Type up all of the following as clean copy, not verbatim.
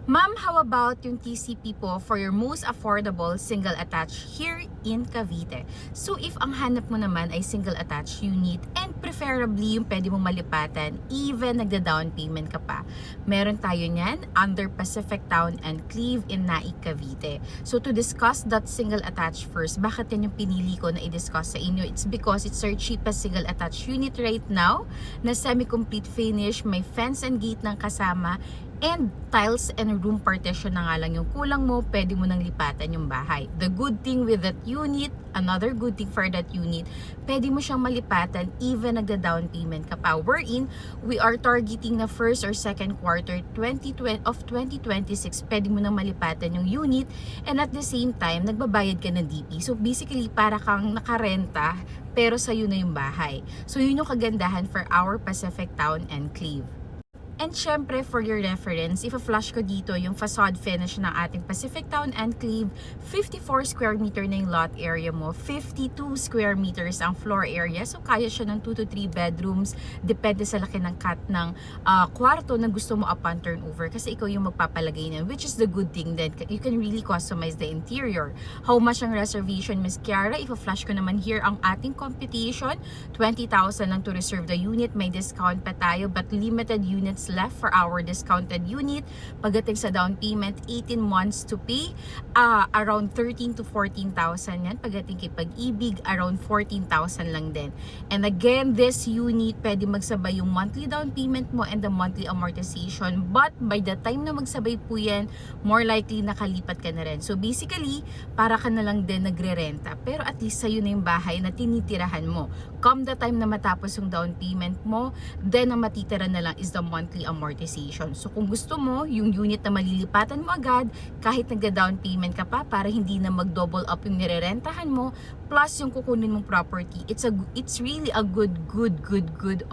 Ma'am, how about yung TCP po for your most affordable single attached here in Cavite? So if ang hanap mo naman ay single attached unit and preferably yung pwede mong malipatan, even nagda-down payment ka pa, meron tayo niyan under Pacific Town and Cleve in Naik, Cavite. So to discuss that single attached first, bakit yan yung pinili ko na i-discuss sa inyo? It's because it's our cheapest single attached unit right now na semi-complete finish, may fence and gate ng kasama, and tiles and room partition na nga lang yung kulang mo, pwede mo nang lipatan yung bahay. The good thing with that unit, another good thing for that unit, pwede mo siyang malipatan even nagda-down payment ka pa. Wherein, we are targeting na first or second quarter 2020 of 2026, pwede mo nang malipatan yung unit and at the same time, nagbabayad ka ng DP. So basically, para kang nakarenta pero sa'yo na yung bahay. So yun yung kagandahan for our Pacific Town and Cleve. And syempre, for your reference, if-flash ko dito yung facade finish ng ating Pacific Town and Cleve, 54 square meter na yung lot area mo, 52 square meters ang floor area. So, kaya siya ng 2 to 3 bedrooms. Depende sa laki ng cut ng kwarto na gusto mo upon turnover. Kasi ikaw yung magpapalagay niyan, which is the good thing that you can really customize the interior. How much ang reservation, Miss Kiara? If-flash ko naman here ang ating computation. 20,000 lang to reserve the unit. May discount pa tayo, but limited units left for our discounted unit. Pagdating sa down payment, 18 months to pay, around 13 to 14,000 yan. Pagdating kay Pag-ibig, around 14,000 lang din. And again, this unit, pwede magsabay yung monthly down payment mo and the monthly amortization. But by the time na magsabay po yan, more likely nakalipat ka na rin. So basically, para ka na lang din nagre-renta. Pero at least sa'yo na yung bahay na tinitirahan mo. Come the time na matapos yung down payment mo, then ang matitira na lang is the monthly amortization. So kung gusto mo, yung unit na malilipatan mo agad, kahit nagda-down payment ka pa para hindi na mag-double up yung nirerentahan mo, plus yung kukunin mong property, it's really a good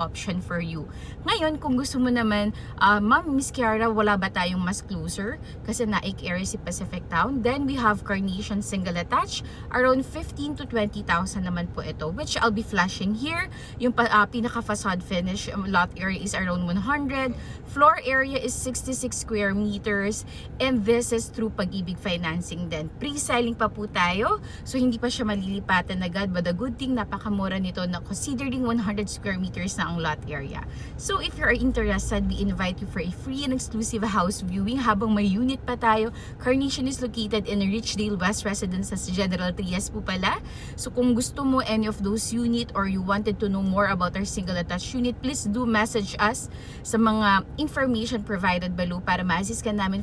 option for you. Ngayon, kung gusto mo naman, Ma'am, Miss Kiara, wala ba tayong mas closer? Kasi Naik area si Pacific Town. Then we have Carnation single attached, around 15 to 20,000 naman po ito, which I'll be flashing here. Yung pinaka-facade finish lot area is around 100. Floor area is 66 square meters. And this is through Pag-ibig financing din. Pre-selling pa po tayo. So hindi pa siya malilipatan agad. But the good thing, napakamura nito na considering 100 square meters na ang lot area. So if you are interested, we invite you for a free and exclusive house viewing habang may unit pa tayo. Carnation is located in Richdale West Residences General Trias po pala. So kung gusto mo any of those unit or you wanted to know more about our single attached unit, please do message us sa mga information provided below para ma-assist ka namin